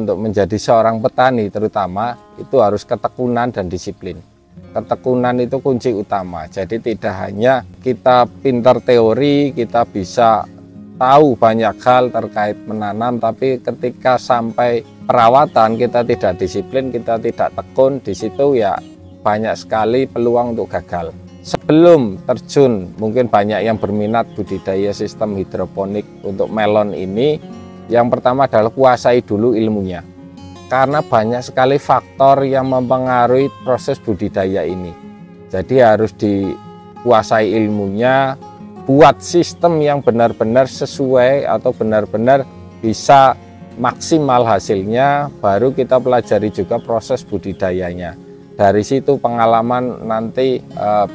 untuk menjadi seorang petani terutama itu harus ketekunan dan disiplin. Ketekunan itu kunci utama. Jadi tidak hanya kita pintar teori, kita bisa tahu banyak hal terkait menanam, tapi ketika sampai perawatan kita tidak disiplin, kita tidak tekun, di situ ya banyak sekali peluang untuk gagal. Sebelum terjun, mungkin banyak yang berminat budidaya sistem hidroponik untuk melon ini. Yang pertama adalah kuasai dulu ilmunya. Karena banyak sekali faktor yang mempengaruhi proses budidaya ini. Jadi harus dikuasai ilmunya, buat sistem yang benar-benar sesuai atau benar-benar bisa maksimal hasilnya, baru kita pelajari juga proses budidayanya. Dari situ pengalaman nanti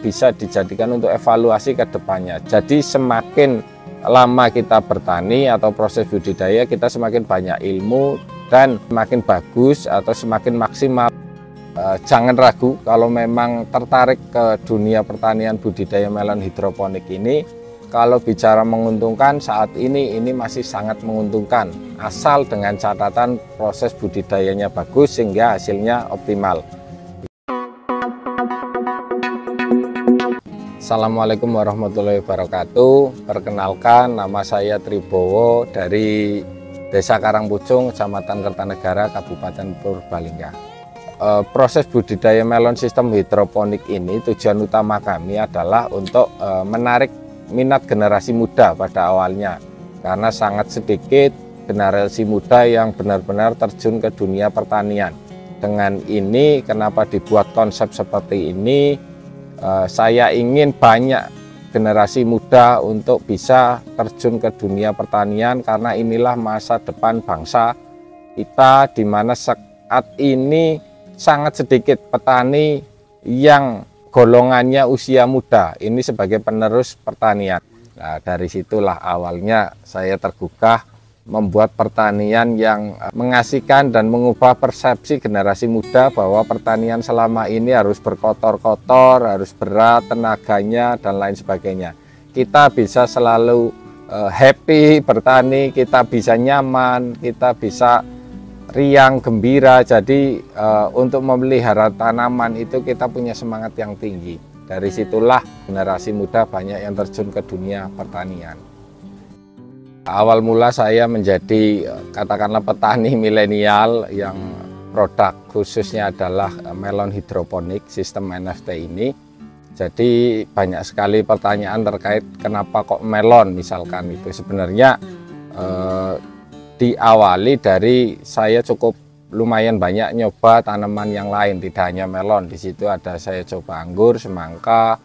bisa dijadikan untuk evaluasi ke depannya. Jadi semakin lama kita bertani atau proses budidaya, kita semakin banyak ilmu dan semakin bagus atau semakin maksimal. Jangan ragu kalau memang tertarik ke dunia pertanian budidaya melon hidroponik ini. Kalau bicara menguntungkan, saat ini masih sangat menguntungkan, asal dengan catatan proses budidayanya bagus sehingga hasilnya optimal. Assalamualaikum warahmatullahi wabarakatuh. Perkenalkan, nama saya Tribowo dari Desa Karangpucung, Kecamatan Kertanegara, Kabupaten Purbalingga. Proses budidaya melon sistem hidroponik ini tujuan utama kami adalah untuk menarik minat generasi muda pada awalnya, karena sangat sedikit generasi muda yang benar-benar terjun ke dunia pertanian. Dengan ini, kenapa dibuat konsep seperti ini? Saya ingin banyak generasi muda untuk bisa terjun ke dunia pertanian, karena inilah masa depan bangsa kita, di mana saat ini sangat sedikit petani yang golongannya usia muda ini sebagai penerus pertanian. Nah, dari situlah awalnya saya tergugah membuat pertanian yang mengasihkan dan mengubah persepsi generasi muda bahwa pertanian selama ini harus berkotor-kotor, harus berat tenaganya dan lain sebagainya. Kita bisa selalu happy bertani, kita bisa nyaman, kita bisa riang, gembira. Jadi untuk memelihara tanaman itu kita punya semangat yang tinggi. Dari situlah generasi muda banyak yang terjun ke dunia pertanian. Awal mula saya menjadi katakanlah petani milenial yang produk khususnya adalah melon hidroponik sistem NFT ini. Jadi banyak sekali pertanyaan terkait kenapa kok melon misalkan itu. Sebenarnya diawali dari saya cukup lumayan banyak nyoba tanaman yang lain, tidak hanya melon. Di situ ada saya coba anggur, semangka,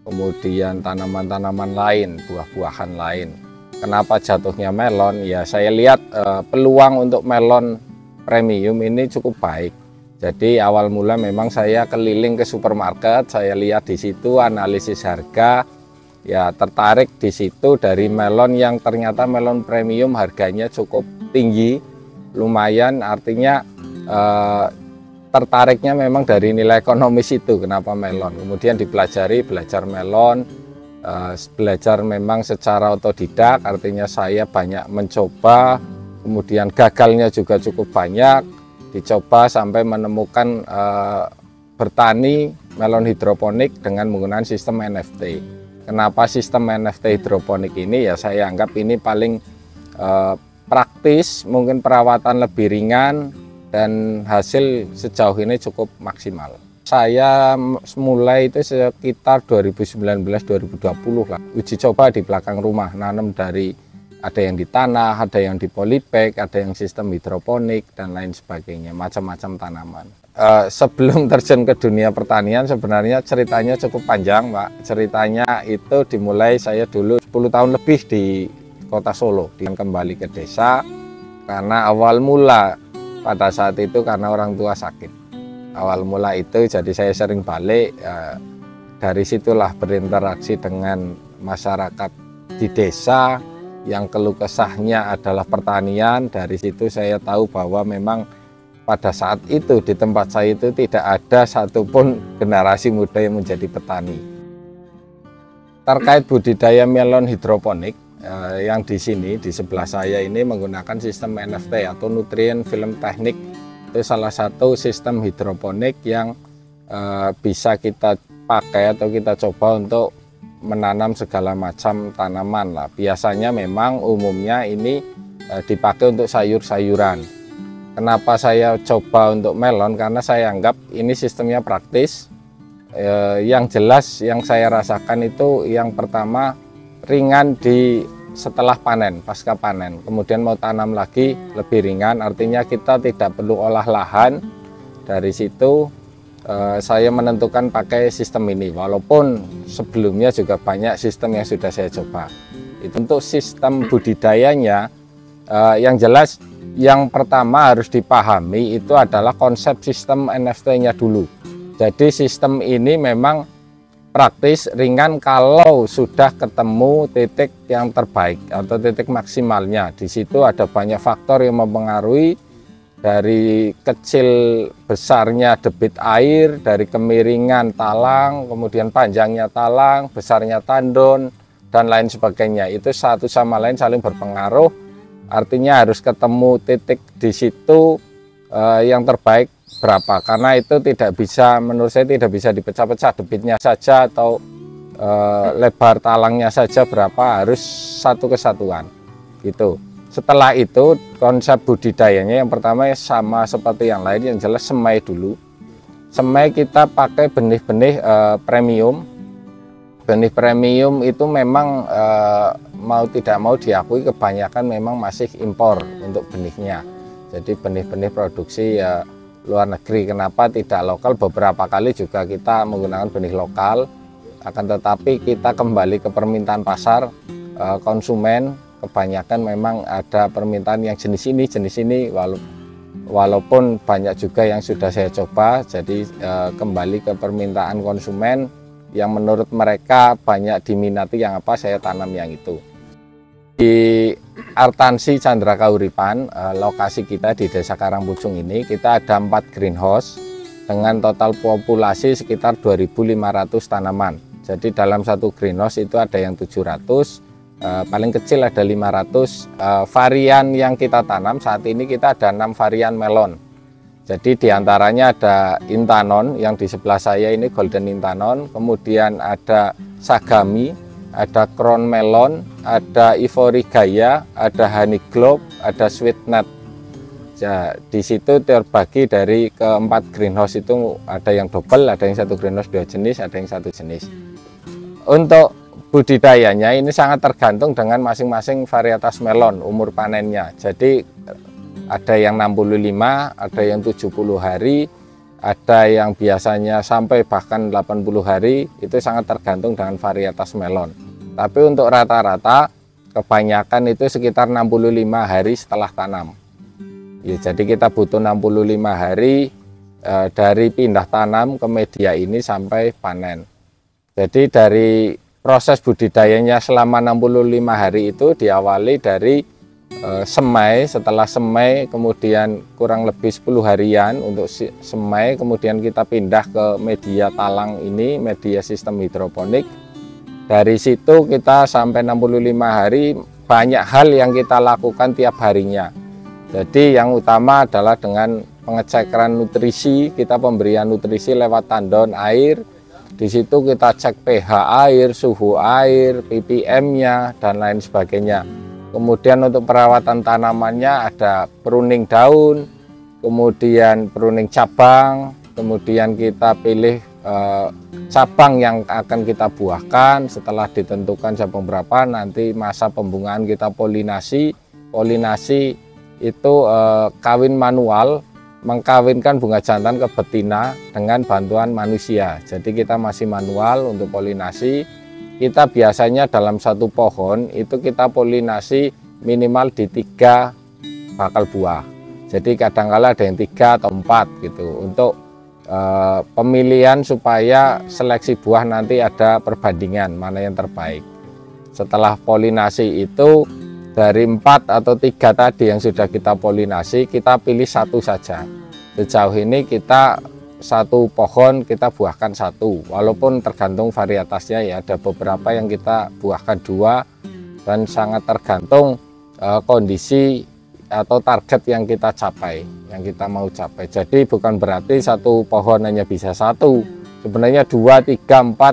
kemudian tanaman-tanaman lain, buah-buahan lain. Kenapa jatuhnya melon? Ya saya lihat peluang untuk melon premium ini cukup baik. Jadi awal mula memang saya keliling ke supermarket, saya lihat di situ analisis harga, ya tertarik di situ dari melon yang ternyata melon premium harganya cukup tinggi, lumayan, artinya tertariknya memang dari nilai ekonomis itu. Kenapa melon? Kemudian dipelajari, belajar melon. Belajar memang secara otodidak, artinya saya banyak mencoba, kemudian gagalnya juga cukup banyak, dicoba sampai menemukan bertani melon hidroponik dengan menggunakan sistem NFT. Kenapa sistem NFT hidroponik ini? Ya saya anggap ini paling praktis, mungkin perawatan lebih ringan, dan hasil sejauh ini cukup maksimal. Saya mulai itu sekitar 2019-2020 lah. Uji coba di belakang rumah, nanam dari ada yang di tanah, ada yang di polybag, ada yang sistem hidroponik dan lain sebagainya, macam-macam tanaman. Sebelum terjun ke dunia pertanian sebenarnya ceritanya cukup panjang, Pak. Ceritanya itu dimulai saya dulu 10 tahun lebih di kota Solo, dan kembali ke desa karena awal mula pada saat itu karena orang tua sakit. Awal mula itu jadi saya sering balik, dari situlah berinteraksi dengan masyarakat di desa yang keluh kesahnya adalah pertanian. Dari situ saya tahu bahwa memang pada saat itu di tempat saya itu tidak ada satupun generasi muda yang menjadi petani. Terkait budidaya melon hidroponik, yang di sini di sebelah saya ini menggunakan sistem NFT atau Nutrient Film Technique. Itu salah satu sistem hidroponik yang bisa kita pakai atau kita coba untuk menanam segala macam tanaman lah. Biasanya memang umumnya ini dipakai untuk sayur-sayuran. Kenapa saya coba untuk melon? Karena saya anggap ini sistemnya praktis. Yang jelas yang saya rasakan itu yang pertama ringan di setelah panen, pasca panen. Kemudian mau tanam lagi lebih ringan, artinya kita tidak perlu olah lahan. Dari situ saya menentukan pakai sistem ini, walaupun sebelumnya juga banyak sistem yang sudah saya coba. Itu untuk sistem budidayanya, yang jelas yang pertama harus dipahami itu adalah konsep sistem NFT-nya dulu. Jadi sistem ini memang praktis, ringan kalau sudah ketemu titik yang terbaik atau titik maksimalnya. Di situ ada banyak faktor yang mempengaruhi, dari kecil besarnya debit air, dari kemiringan talang, kemudian panjangnya talang, besarnya tandon, dan lain sebagainya. Itu satu sama lain saling berpengaruh, artinya harus ketemu titik di situ yang terbaik berapa, karena itu tidak bisa, menurut saya tidak bisa dipecah-pecah, debitnya saja atau lebar talangnya saja berapa, harus satu kesatuan gitu. Setelah itu konsep budidayanya yang pertama sama seperti yang lain, yang jelas semai dulu. Semai kita pakai benih-benih premium. Benih premium itu memang mau tidak mau diakui kebanyakan memang masih impor untuk benihnya. Jadi benih-benih produksi ya luar negeri. Kenapa tidak lokal? Beberapa kali juga kita menggunakan benih lokal, akan tetapi kita kembali ke permintaan pasar konsumen. Kebanyakan memang ada permintaan yang jenis ini, walaupun banyak juga yang sudah saya coba. Jadi kembali ke permintaan konsumen yang menurut mereka banyak diminati, yang apa saya tanam yang itu. Di Artansi Chandra Kauripan, lokasi kita di Desa Karangpucung ini, kita ada 4 greenhouse dengan total populasi sekitar 2.500 tanaman. Jadi dalam satu greenhouse itu ada yang 700, paling kecil ada 500. Varian yang kita tanam saat ini kita ada 6 varian melon. Jadi diantaranya ada Intanon, yang di sebelah saya ini Golden Intanon, kemudian ada Sagami, ada Crown Melon, ada Ivory Gaya, ada Honey Globe, ada Sweet Nut. Ya, di situ terbagi dari keempat greenhouse itu ada yang double, ada yang satu greenhouse 2 jenis, ada yang 1 jenis. Untuk budidayanya ini sangat tergantung dengan masing-masing varietas melon umur panennya. Jadi ada yang 65, ada yang 70 hari, ada yang biasanya sampai bahkan 80 hari. Itu sangat tergantung dengan varietas melon. Tapi untuk rata-rata kebanyakan itu sekitar 65 hari setelah tanam. Ya, jadi kita butuh 65 hari dari pindah tanam ke media ini sampai panen. Jadi dari proses budidayanya selama 65 hari itu diawali dari semai. Setelah semai kemudian kurang lebih 10 harian untuk semai, kemudian kita pindah ke media talang ini, media sistem hidroponik. Dari situ kita sampai 65 hari banyak hal yang kita lakukan tiap harinya. Jadi yang utama adalah dengan pengecekan nutrisi, kita pemberian nutrisi lewat tandon air. Di situ kita cek pH air, suhu air, ppm-nya, dan lain sebagainya. Kemudian untuk perawatan tanamannya ada pruning daun, kemudian pruning cabang, kemudian kita pilih cabang yang akan kita buahkan. Setelah ditentukan cabang berapa, nanti masa pembungaan kita polinasi. Polinasi itu kawin manual, mengkawinkan bunga jantan ke betina dengan bantuan manusia. Jadi kita masih manual untuk polinasi. Kita biasanya dalam satu pohon itu kita polinasi minimal di 3 bakal buah. Jadi kadang-kala ada yang 3 atau 4 gitu, untuk pemilihan supaya seleksi buah nanti ada perbandingan mana yang terbaik. Setelah polinasi itu dari 4 atau 3 tadi yang sudah kita polinasi, kita pilih 1 saja. Sejauh ini kita satu pohon kita buahkan 1, walaupun tergantung varietasnya ya. Ada beberapa yang kita buahkan 2, dan sangat tergantung kondisi atau target yang kita capai, yang kita mau capai. Jadi bukan berarti satu pohon hanya bisa satu, sebenarnya 2, 3, 4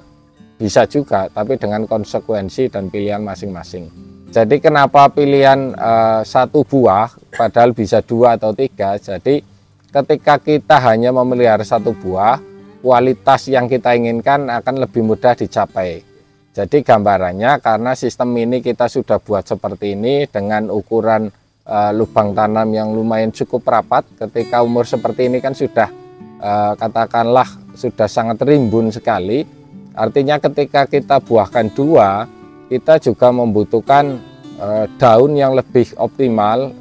bisa juga, tapi dengan konsekuensi dan pilihan masing-masing. Jadi kenapa pilihan satu buah padahal bisa 2 atau 3? Jadi ketika kita hanya memelihara satu buah, kualitas yang kita inginkan akan lebih mudah dicapai. Jadi gambarannya, karena sistem ini kita sudah buat seperti ini dengan ukuran lubang tanam yang lumayan cukup rapat. Ketika umur seperti ini kan sudah katakanlah sudah sangat rimbun sekali. Artinya ketika kita buahkan 2, kita juga membutuhkan daun yang lebih optimal,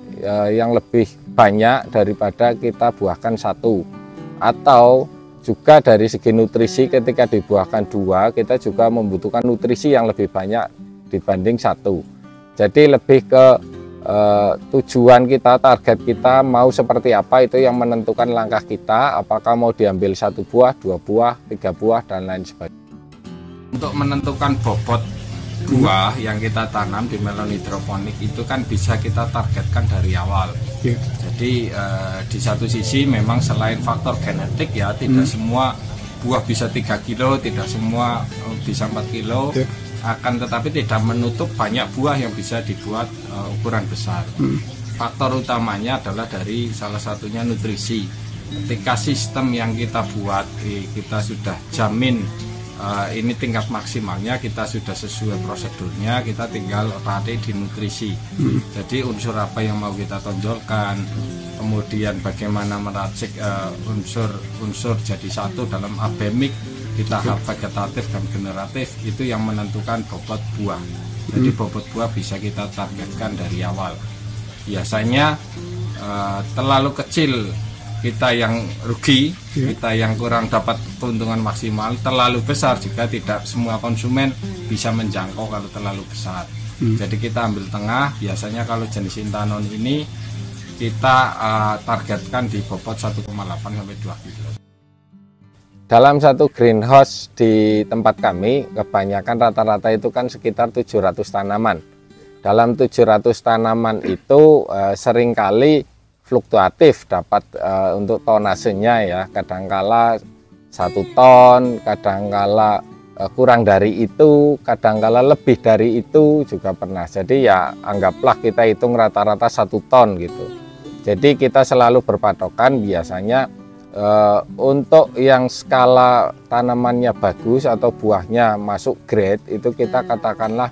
yang lebih banyak daripada kita buahkan 1. Atau juga dari segi nutrisi, ketika dibuahkan 2, kita juga membutuhkan nutrisi yang lebih banyak dibanding 1. Jadi lebih ke tujuan kita, target kita mau seperti apa, itu yang menentukan langkah kita, apakah mau diambil 1 buah, 2 buah, 3 buah, dan lain sebagainya. Untuk menentukan bobot buah yang kita tanam di melon hidroponik itu kan bisa kita targetkan dari awal. Jadi di satu sisi memang selain faktor genetik ya, tidak semua buah bisa 3 kilo, tidak semua bisa 4 kilo. Akan tetapi tidak menutup banyak buah yang bisa dibuat ukuran besar. Faktor utamanya adalah dari salah satunya nutrisi. Ketika sistem yang kita buat, kita sudah jamin ini tingkat maksimalnya, kita sudah sesuai prosedurnya, kita tinggal latih di nutrisi. Jadi unsur apa yang mau kita tonjolkan, kemudian bagaimana meracik unsur jadi satu dalam abemik di tahap vegetatif dan generatif, itu yang menentukan bobot buah. Jadi bobot buah bisa kita targetkan dari awal. Biasanya terlalu kecil kita yang rugi, kita yang kurang dapat keuntungan maksimal. Terlalu besar jika tidak semua konsumen bisa menjangkau kalau terlalu besar. Jadi kita ambil tengah. Biasanya kalau jenis Intanon ini kita targetkan di bobot 1,8 sampai 2 kilo. Dalam satu greenhouse di tempat kami, kebanyakan rata-rata itu kan sekitar 700 tanaman. Dalam 700 tanaman itu seringkali fluktuatif dapat untuk tonasenya ya. Kadangkala 1 ton, kadangkala kurang dari itu, kadangkala lebih dari itu juga pernah. Jadi ya anggaplah kita hitung rata-rata 1 ton gitu. Jadi kita selalu berpatokan biasanya untuk yang skala tanamannya bagus atau buahnya masuk grade, itu kita katakanlah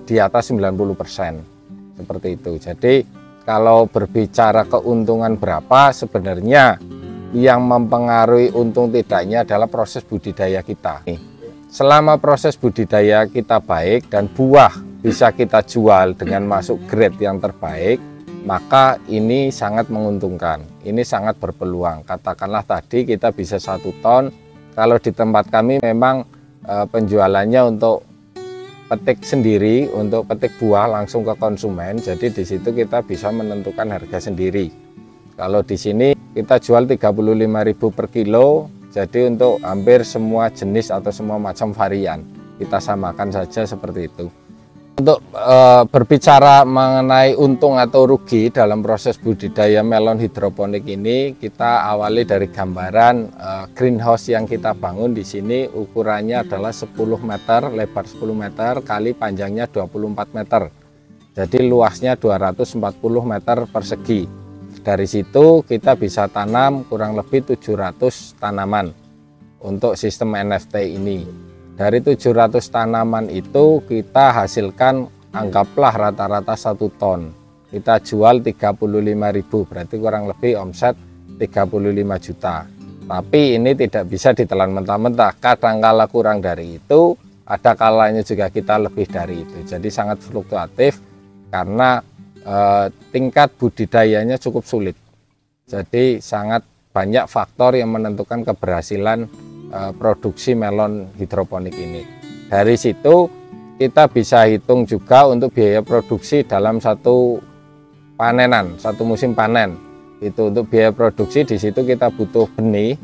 di atas 90%, seperti itu. Jadi kalau berbicara keuntungan berapa, sebenarnya yang mempengaruhi untung tidaknya adalah proses budidaya kita. Selama proses budidaya kita baik dan buah bisa kita jual dengan masuk grade yang terbaik, maka ini sangat menguntungkan, ini sangat berpeluang. Katakanlah tadi kita bisa 1 ton, kalau di tempat kami memang penjualannya untuk petik sendiri, untuk petik buah langsung ke konsumen. Jadi di situ kita bisa menentukan harga sendiri. Kalau di sini kita jual 35.000 per kilo, jadi untuk hampir semua jenis atau semua macam varian kita samakan saja seperti itu. Untuk berbicara mengenai untung atau rugi dalam proses budidaya melon hidroponik ini, kita awali dari gambaran greenhouse yang kita bangun di sini. Ukurannya adalah 10 meter, lebar 10 meter, kali panjangnya 24 meter. Jadi luasnya 240 meter persegi. Dari situ kita bisa tanam kurang lebih 700 tanaman untuk sistem NFT ini. Dari 700 tanaman itu kita hasilkan anggaplah rata-rata 1 ton. Kita jual 35.000, berarti kurang lebih omset 35 juta. Tapi ini tidak bisa ditelan mentah-mentah. Kadang-kala kurang dari itu, ada kalanya juga kita lebih dari itu. Jadi sangat fluktuatif karena tingkat budidayanya cukup sulit. Jadi sangat banyak faktor yang menentukan keberhasilan produksi melon hidroponik ini. Dari situ kita bisa hitung juga untuk biaya produksi dalam satu panenan, satu musim panen. Itu untuk biaya produksi, di situ kita butuh benih.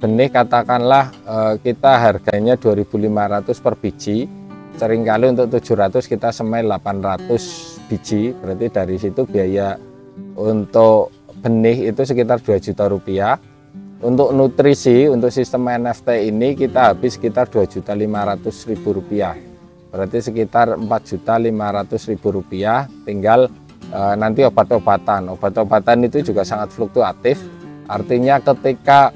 Benih katakanlah kita harganya 2.500 per biji. seringkali untuk 700 kita semai 800 biji, berarti dari situ biaya untuk benih itu sekitar 2 juta rupiah. Untuk nutrisi, untuk sistem NFT ini kita habis sekitar 2.500.000 rupiah, berarti sekitar 4.500.000 rupiah. Tinggal nanti obat-obatan itu juga sangat fluktuatif, artinya ketika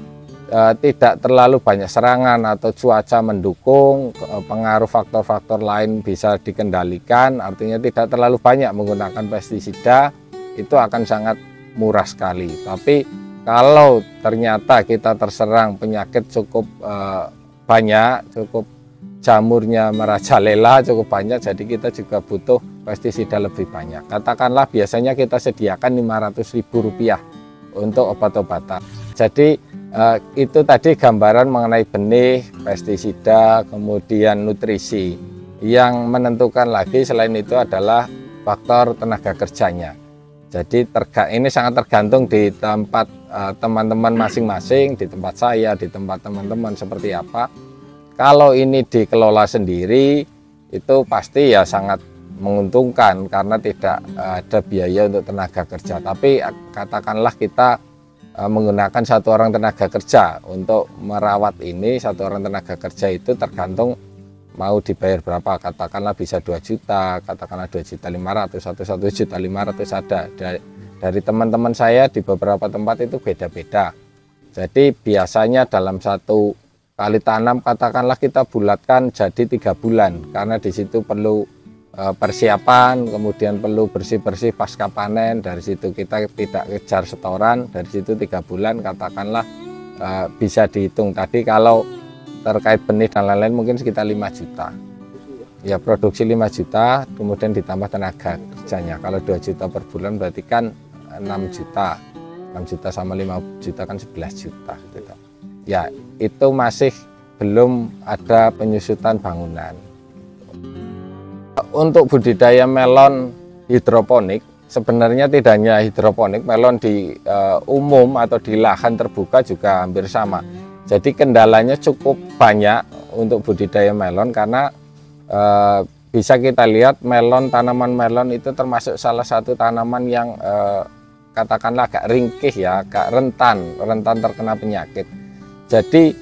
tidak terlalu banyak serangan atau cuaca mendukung, pengaruh faktor-faktor lain bisa dikendalikan, artinya tidak terlalu banyak menggunakan pestisida, itu akan sangat murah sekali. Tapi kalau ternyata kita terserang penyakit cukup banyak, cukup jamurnya merajalela cukup banyak, jadi kita juga butuh pestisida lebih banyak. Katakanlah biasanya kita sediakan 500.000 rupiah untuk obat-obatan. Jadi itu tadi gambaran mengenai benih, pestisida, kemudian nutrisi. Yang menentukan lagi selain itu adalah faktor tenaga kerjanya. Jadi ini sangat tergantung di tempat teman-teman masing-masing, di tempat saya, di tempat teman-teman seperti apa. Kalau ini dikelola sendiri, itu pasti ya sangat menguntungkan karena tidak ada biaya untuk tenaga kerja. Tapi katakanlah kita menggunakan 1 orang tenaga kerja untuk merawat ini, 1 orang tenaga kerja itu tergantung mau dibayar berapa, katakanlah bisa 2 juta, katakanlah 2.500.000 atau 1.500.000 ada. Dari teman-teman saya di beberapa tempat itu beda-beda. Jadi biasanya dalam 1 kali tanam katakanlah kita bulatkan jadi 3 bulan, karena di situ perlu persiapan, kemudian perlu bersih-bersih pasca panen. Dari situ kita tidak kejar setoran, dari situ 3 bulan katakanlah bisa dihitung tadi kalau terkait benih dan lain-lain mungkin sekitar 5 juta. Ya, produksi 5 juta, kemudian ditambah tenaga kerjanya. Kalau 2 juta per bulan berarti kan 6 juta. 6 juta sama 5 juta kan 11 juta gitu. Ya, itu masih belum ada penyusutan bangunan. Untuk budidaya melon hidroponik, sebenarnya tidak hanya hidroponik, melon di umum atau di lahan terbuka juga hampir sama. Jadi kendalanya cukup banyak untuk budidaya melon karena bisa kita lihat tanaman melon itu termasuk salah satu tanaman yang katakanlah agak ringkih ya, agak rentan terkena penyakit. Jadi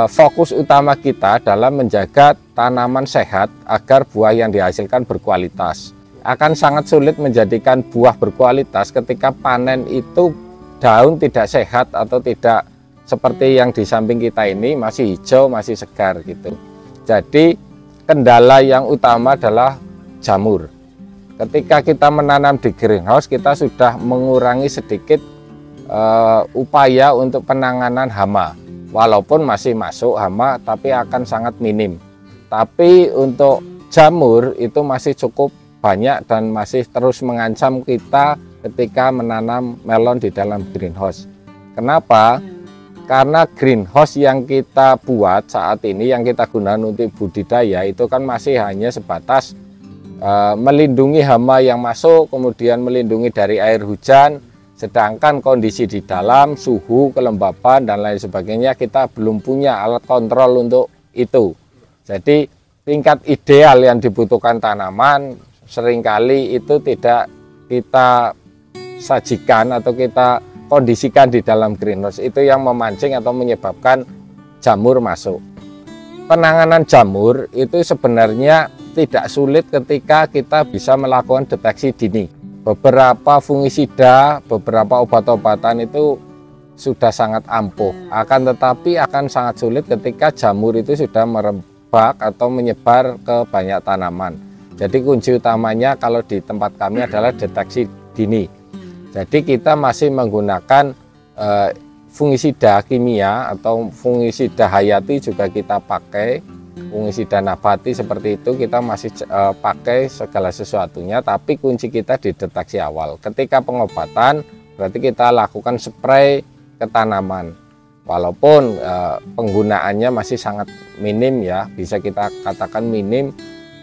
fokus utama kita dalam menjaga tanaman sehat agar buah yang dihasilkan berkualitas. Akan sangat sulit menjadikan buah berkualitas ketika panen itu daun tidak sehat atau tidak seperti yang di samping kita ini masih hijau, masih segar gitu. Jadi kendala yang utama adalah jamur. Ketika kita menanam di greenhouse, kita sudah mengurangi sedikit upaya untuk penanganan hama. Walaupun masih masuk hama, tapi akan sangat minim. Tapi untuk jamur itu masih cukup banyak dan masih terus mengancam kita ketika menanam melon di dalam greenhouse. Kenapa? Karena greenhouse yang kita buat saat ini, yang kita gunakan untuk budidaya itu kan masih hanya sebatas melindungi hama yang masuk, kemudian melindungi dari air hujan, sedangkan kondisi di dalam, suhu, kelembaban, dan lain sebagainya kita belum punya alat kontrol untuk itu. Jadi tingkat ideal yang dibutuhkan tanaman seringkali itu tidak kita sajikan atau kita kondisikan di dalam greenhouse, itu yang memancing atau menyebabkan jamur masuk. Penanganan jamur itu sebenarnya tidak sulit ketika kita bisa melakukan deteksi dini. Beberapa fungisida, beberapa obat-obatan itu sudah sangat ampuh. Akan tetapi akan sangat sulit ketika jamur itu sudah merebak atau menyebar ke banyak tanaman. Jadi kunci utamanya kalau di tempat kami adalah deteksi dini. Jadi kita masih menggunakan fungisida kimia atau fungisida hayati juga kita pakai, fungisida nabati seperti itu kita masih pakai segala sesuatunya, tapi kunci kita di deteksi awal. Ketika pengobatan berarti kita lakukan spray ke tanaman. Walaupun penggunaannya masih sangat minim ya, bisa kita katakan minim,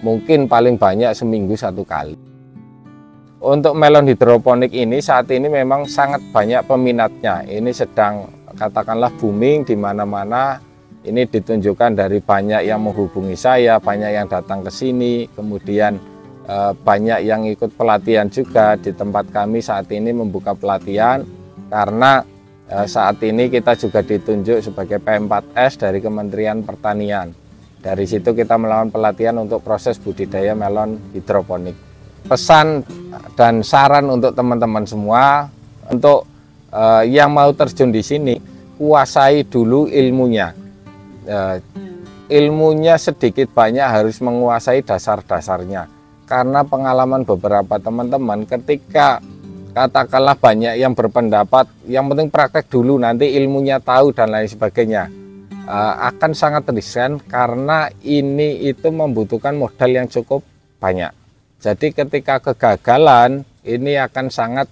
mungkin paling banyak seminggu 1 kali. Untuk melon hidroponik ini saat ini memang sangat banyak peminatnya. Ini sedang katakanlah booming di mana-mana. Ini ditunjukkan dari banyak yang menghubungi saya, banyak yang datang ke sini, kemudian banyak yang ikut pelatihan juga di tempat kami saat ini membuka pelatihan, karena saat ini kita juga ditunjuk sebagai P4S dari Kementerian Pertanian. Dari situ kita melakukan pelatihan untuk proses budidaya melon hidroponik. Pesan dan saran untuk teman-teman semua, untuk yang mau terjun di sini, kuasai dulu ilmunya. Ilmunya sedikit banyak harus menguasai dasar-dasarnya. Karena pengalaman beberapa teman-teman, ketika katakanlah banyak yang berpendapat yang penting praktek dulu nanti ilmunya tahu dan lain sebagainya, akan sangat riskan karena ini itu membutuhkan modal yang cukup banyak. Jadi ketika kegagalan ini akan sangat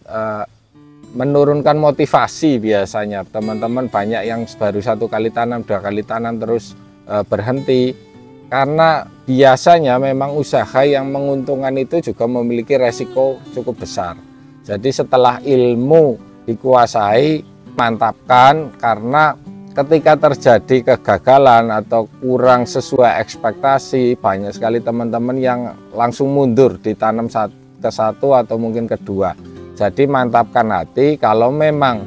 menurunkan motivasi. Biasanya teman-teman banyak yang baru 1 kali tanam, 2 kali tanam terus berhenti. Karena biasanya memang usaha yang menguntungkan itu juga memiliki resiko cukup besar. Jadi setelah ilmu dikuasai, mantapkan, karena ketika terjadi kegagalan atau kurang sesuai ekspektasi, banyak sekali teman-teman yang langsung mundur ditanam ke 1 atau mungkin kedua. Jadi mantapkan hati, kalau memang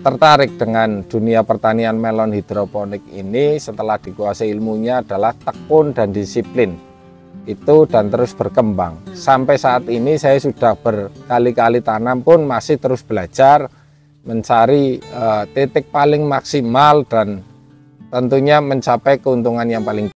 tertarik dengan dunia pertanian melon hidroponik ini, setelah dikuasai ilmunya adalah tekun dan disiplin itu dan terus berkembang. Sampai saat ini saya sudah berkali-kali tanam pun masih terus belajar mencari titik paling maksimal dan tentunya mencapai keuntungan yang paling